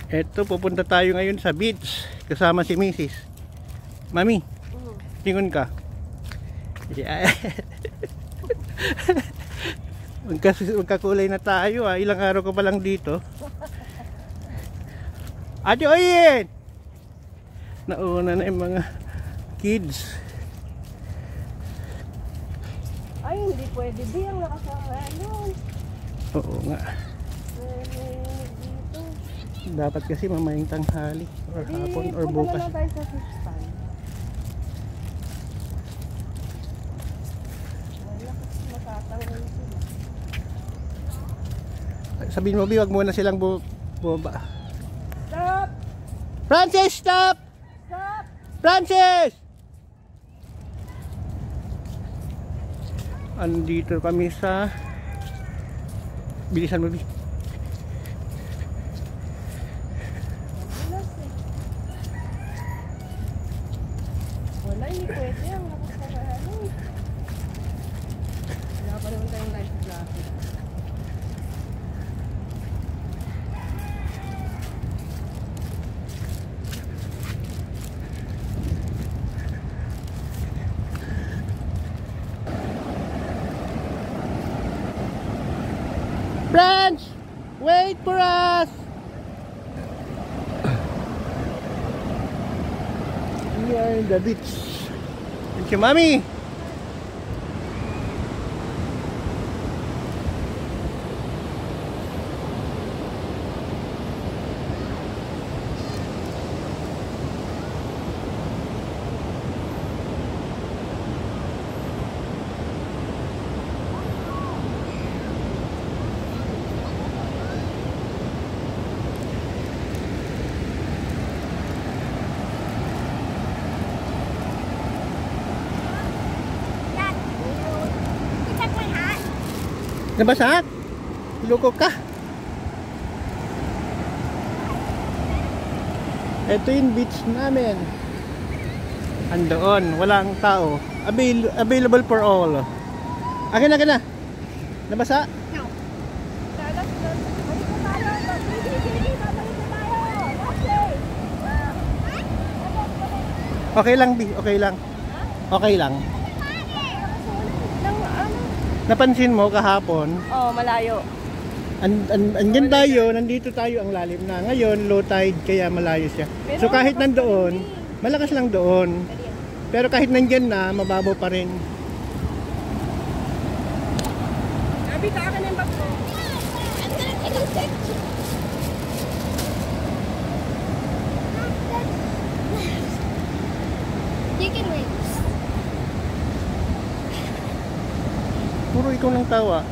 Eto, pupunta tayo ngayon sa beach kasama si Mrs. Mami, tingon ka. Magkakulay na tayo ah. Ilang araw ka pa lang dito. Ate Oyen! Nauna na yung mga kids. Ay, hindi pwede. Di ang nakasama nun. Oo nga. Dapat kasi mamayang tanghali or hapon or bukas. Punta na tayo sa fish pan. Wala kasi matatanggal sila. Sabihin mo, Bi, wag muna silang bumaba. Stop! Francis, stop! Stop! Francis! Andito kami sa... Bilisan mo, Bi. Wala, hindi pwede. Ang lakas na ano. Wala pa naman tayong life jacket. Friends, wait for us. We are in the beach. Thank you, Mommy. Nabasa? Loko ka. Ito yung beach namin. Andoon, walang tao. Available for all. Akin na. Nabasa? No. Okay lang, Bi. Okay lang. Okay lang. Napansin mo kahapon? Oh, malayo. Andyan tayo, nandito tayo, ang lalim na. Ngayon, low tide, kaya malayo siya. So kahit nandoon, malakas lang doon. Pero kahit nandyan na, mababaw pa rin. Abi, ka akin yung bag mo. Chicken wings. Puro ikaw ng tawa.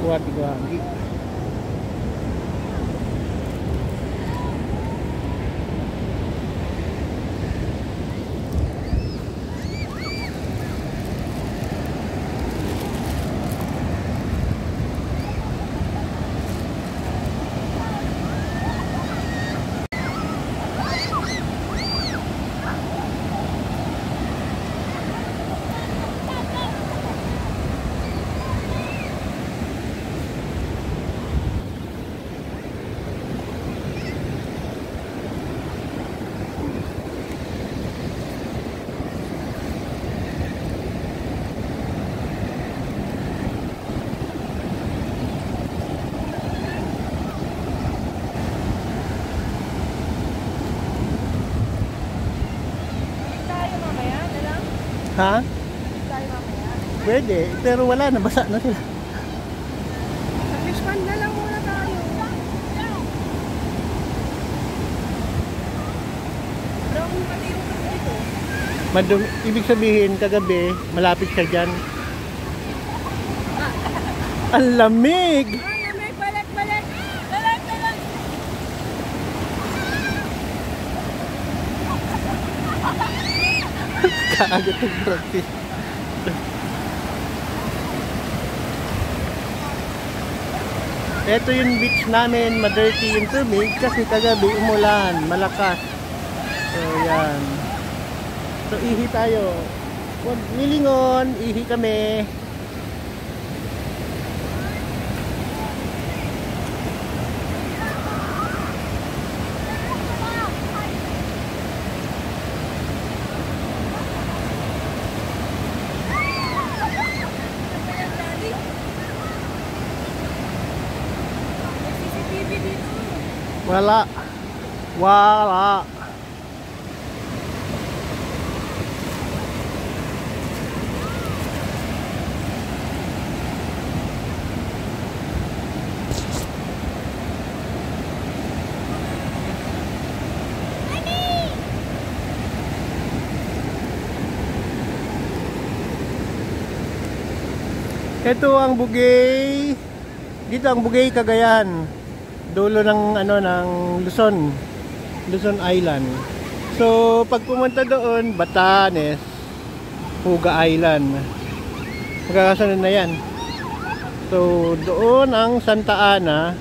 Wagi-wagi. Ha? Tayo mamaya. Pwede, pero wala na, basa na sila. Sa fish pan na lang muna tayo. Brown pati yung dito. Madumi, ibig sabihin, kagabi, malapit siya dyan. Ang lamig! Ay, balik! Balik! Kaagat yung practice. Ito yung beach namin, madirty yung tubig kasi kagabi umulan, malakas. So yan. So ihi tayo. Huwag nilingon, ihi kami. Wala. Wala. Ito ang Bugay. Dito ang Bugay, Cagayan. Dulo ng ng Luzon. Luzon Island. So, pag pumunta doon, Batanes, Puga Island. Magkakasunod na yan. So, doon ang Santa Ana.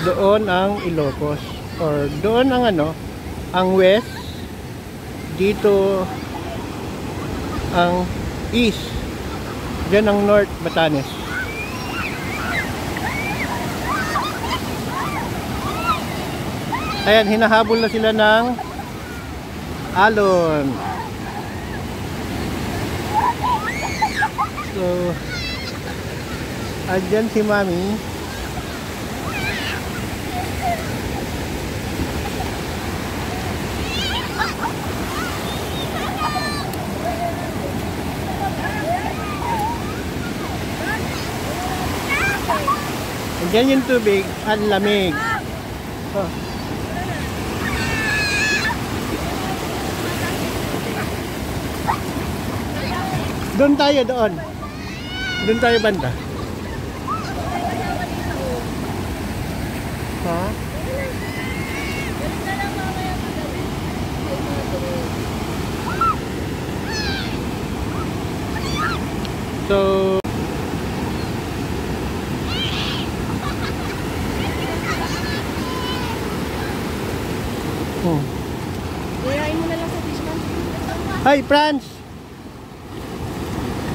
Doon ang Ilocos. Or doon ang ang West. Dito ang East. Diyan ang North, Batanes. Ayan, hinahabol na sila ng alon. So, andyan si Mami. Andyan yung tubig, ang lamig. Oh. Doon tayo, doon. Doon tayo banda. Ha? So, Iyain mo na lang sa fish man. hi, Franz!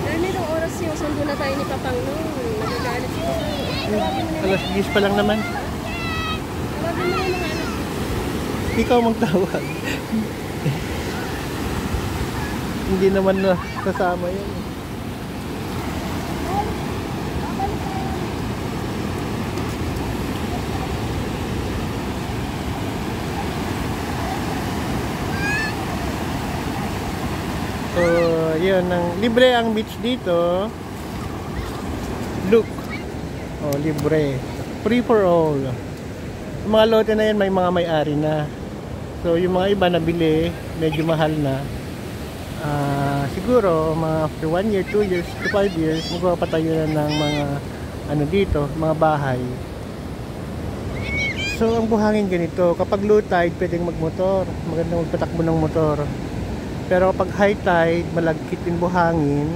Dahil nitong oras yung sundo na tayo ni Papang noon. Nagagalit ko sa Alas 10 pa lang naman. tawagin mo na yung mga anak. Ikaw magtawag. Hindi naman na kasama yun. So, yun, libre ang beach dito. Look. Oh, libre. Free for all. Yung mga lote na yan, may mga may-ari na. So, yung mga iba nabili, medyo mahal na. Siguro, mga after 1 year, 2 years, to 5 years, magpapatayo na ng mga, dito, mga bahay. So, ang buhangin ganito, kapag low tide, pwedeng magmotor. Magandang magpatakbo ng motor. Pero kapag high tide, malagkit yung buhangin.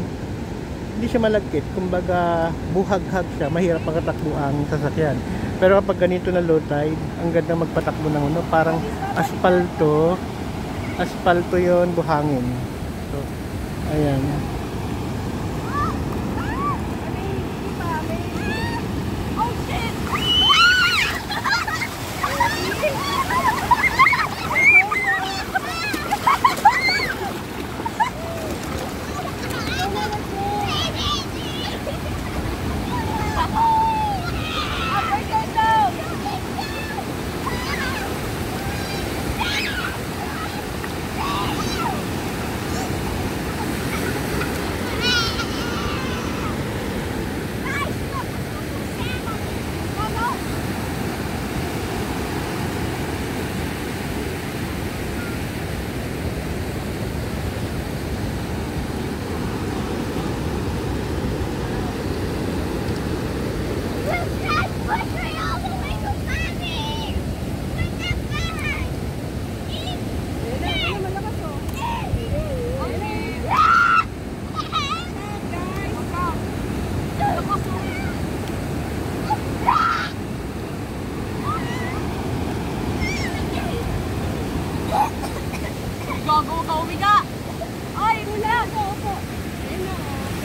Hindi siya malagkit, kumbaga buhaghag siya, mahirap magpatakbo ang sasakyan. Pero kapag ganito na low tide, ang ganda magpatakbo ng parang asfalto. Asfalto yon, buhangin. So, ayan.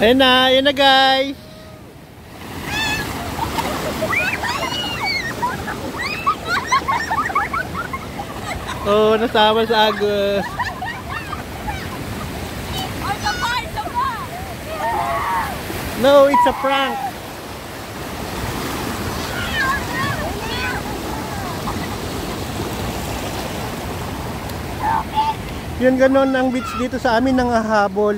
Ayan na guys. Oh, nasama sa Agos. No, it's a prank. Yun ganon ang beach dito sa amin, nangahabol.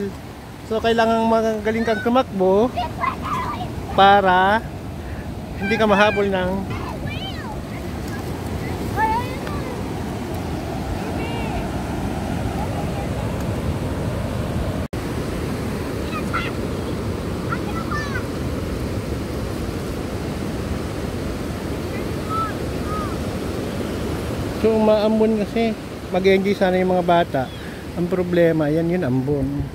So kailangan magaling kang tumakbo para hindi ka mahabol ng so umaambon kasi. Mag-enjoy sana yung mga bata. Ang problema, yan yun ambon.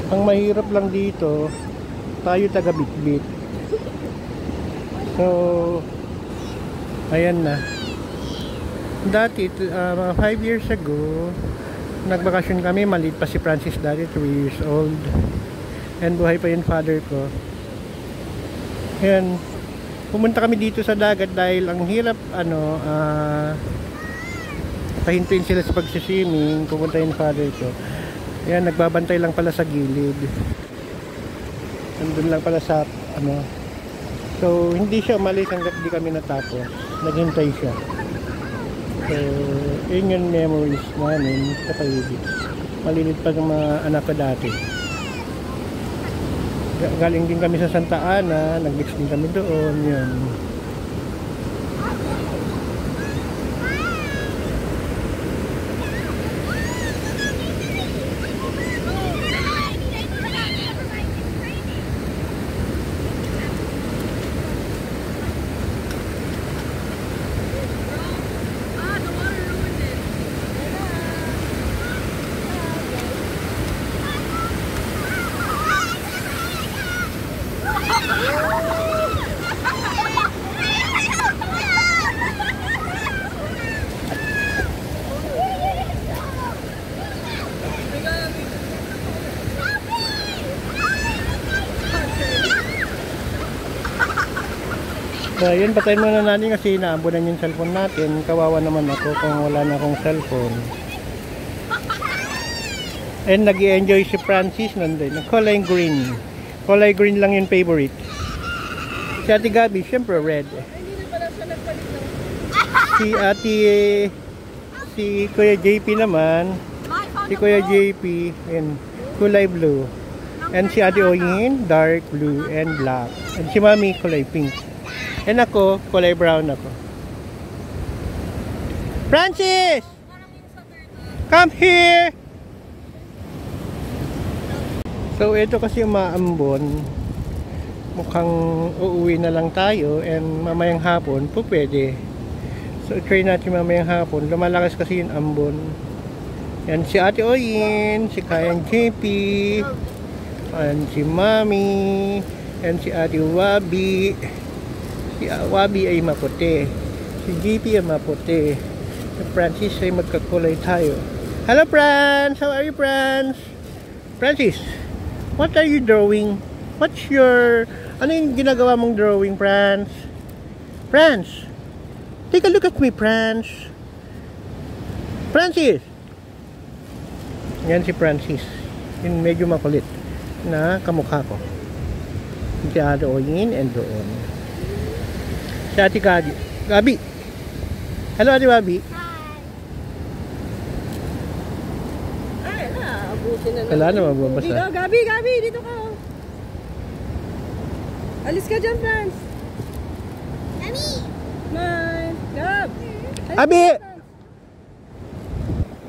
Ang mahirap lang dito, tayo taga Bitbit. So ayan na. Dati, mga 5 years ago, nagbakasyon kami, maliit pa si Francis dati, 3 years old. And buhay pa yung father ko. Ayan, pumunta kami dito sa dagat dahil ang hirap, pahintuin sila sa pagsiswimming, pumunta yung father ko. Ayan, nagbabantay lang pala sa gilid. Nandun lang pala sa, so, hindi siya umalis hanggat di kami natapos. Naghintay siya. So, yun yung memories namin sa paligid. Malilit pa ng mga anak ko dati. Galing din kami sa Santa Ana, nag-mix din kami doon, yun. So, yun, patayin muna natin kasi naambunan yung cellphone natin. Kawawa naman ako kung wala na akong cellphone. And nag-i-enjoy si Francis nandun. Kulay green. Kulay green lang yung favorite. Si Ate Gabi, syempre red. Si Ate, si Kuya JP naman. Si Kuya JP, and kulay blue. And si Ate Oyin, dark blue and black. And si Mami, kulay pink. And ako, kulay brown ako. Francis! Come here! So, ito kasi umaambon. Mukhang uuwi na lang tayo. And mamayang hapon, po pwede. So, try natin mamayang hapon. Lumalakas kasi yung ambon. Yan si Ate Oyin, si Kayang JP, and si Mami, and si Ate Wabi. Si Wabi ay maputi. Si JP ay maputi. Si Francis ay magkakulay tayo. Hello, Franz! How are you, Franz? Francis, what are you drawing? What's your... Ano yung ginagawa mong drawing, Franz? Franz! Take a look at me, Franz. Francis! Yan si Francis. Yung medyo makulit na kamukha ko. Si Ate Oyin and doon. Si Ate Gabi. Gabi! Hello, Ate Gabi. Ay, abutin na lang. Kailangan na mababasa. Dito, Gabi, Gabi, dito ka. Alis ka dyan, Franz. Gabi! Mine. Gab! Abi!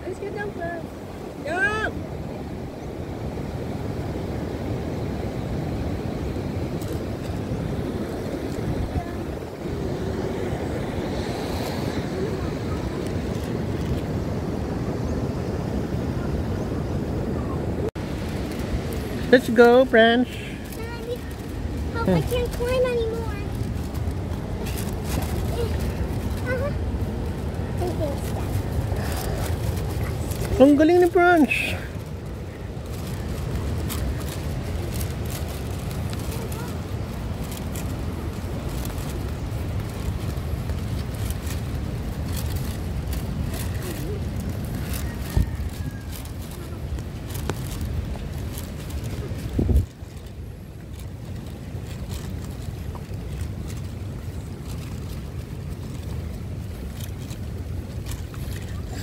Alis ka dyan, Franz. Gab! Let's go, Franz. Oh, I can't climb anymore. Ang galing ni Franz.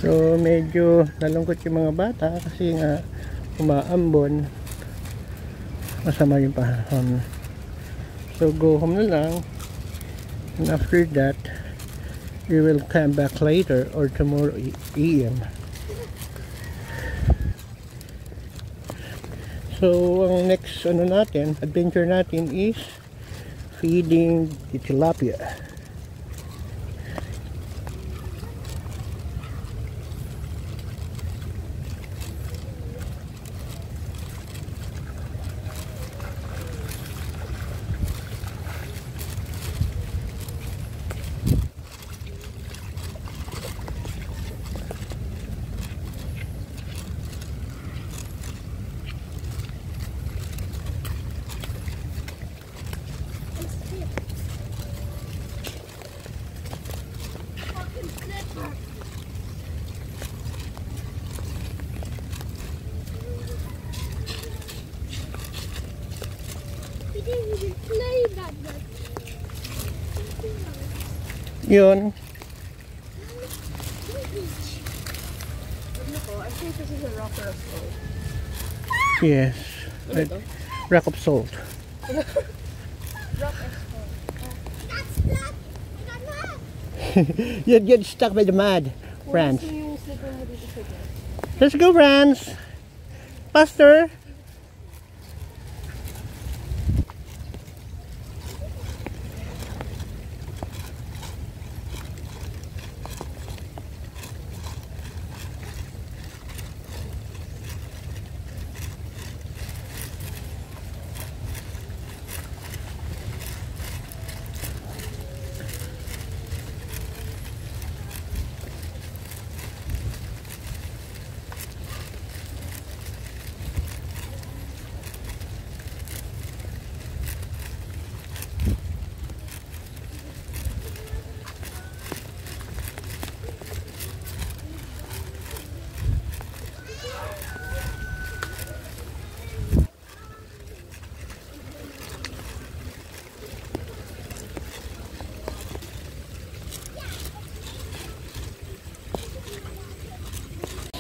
So medyo nalungkot yung mga bata kasi nga umaambon, masama yung panahon. So go home na lang, and after that we will come back later or tomorrow AM. So ang next adventure natin is feeding the tilapia. We didn't even play that much. Yun. I think this is a rocker of salt. Yes. Ano to? Rock of salt. Rock of salt. That's not. I got mad. You'd get stuck by the mud, Franz. Gusto yung slipper mo dito sa gas. Let's go, Franz. Faster.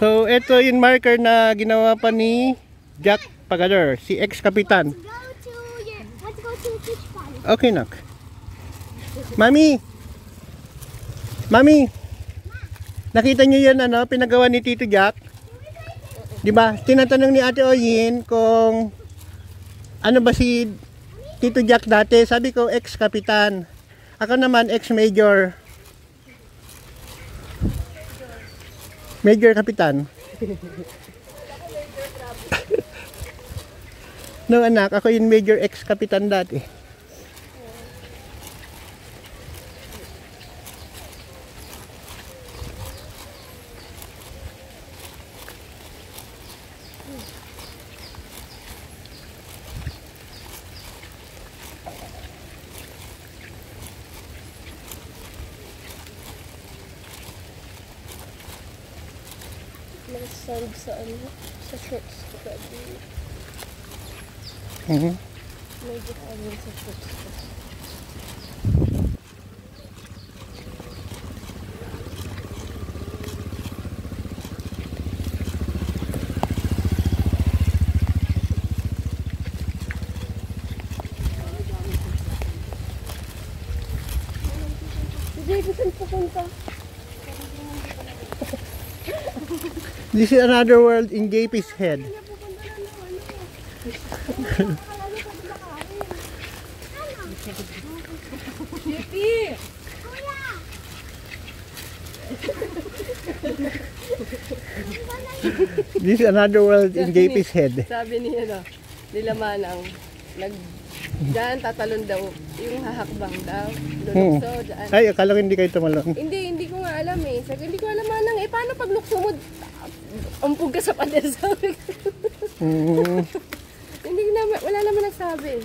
So, ito yung marker na ginawa pa ni Jack Pagador, si ex-kapitan. Let's go to the fish pond. Okay, nak. Mami! Mami! Nakita niyo yan, pinagawa ni Tito Jack? Di ba? Tinatanong ni Ate Oyin kung ano ba si Tito Jack dati. Sabi ko, ex-kapitan. Ako naman, ex-major. Major kapitan. No anak, ako yung major ex-kapitan dati. May sand sa sa shorts ko pwede. May vitamin sa shorts ko. Hindi, saan pupunta? This is another world in JP's head. Yippee! This is another world in JP's head. Sabi niya nila Manang, dyan tatalon daw, yung hahakbang daw, lulukso, dyan. Ay, akala ko hindi kayo tumalon. Hindi ko nga alam eh. Sabi, hindi ko alam Manang, paano pag lukso mo, umpog ka sa pader, sabi ko. Wala naman nagsabi.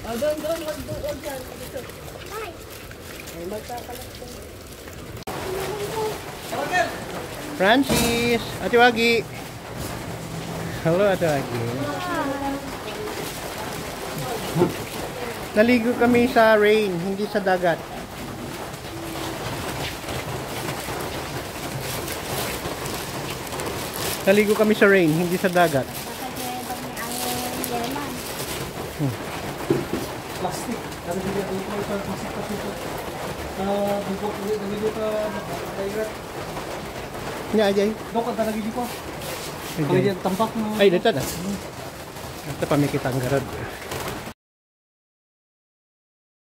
Doon, wag dyan. Ay, magpapalat ko. Francis, Ate Wagi. Hello, Ate Wagi. Naligo kami sa rain, hindi sa dagat. Naligo kami sa rain, hindi sa dagat. Kakagrebag ni ang German. Plastic. Ano din yan? Ito sa plastic. Bubok ulit. Naligo ka. Nakakairat. Nya ajay. Doon ka talaga dito. Kaya Ajay. yan tambak mo. Ay, dito na. Ito pa may kitang garod.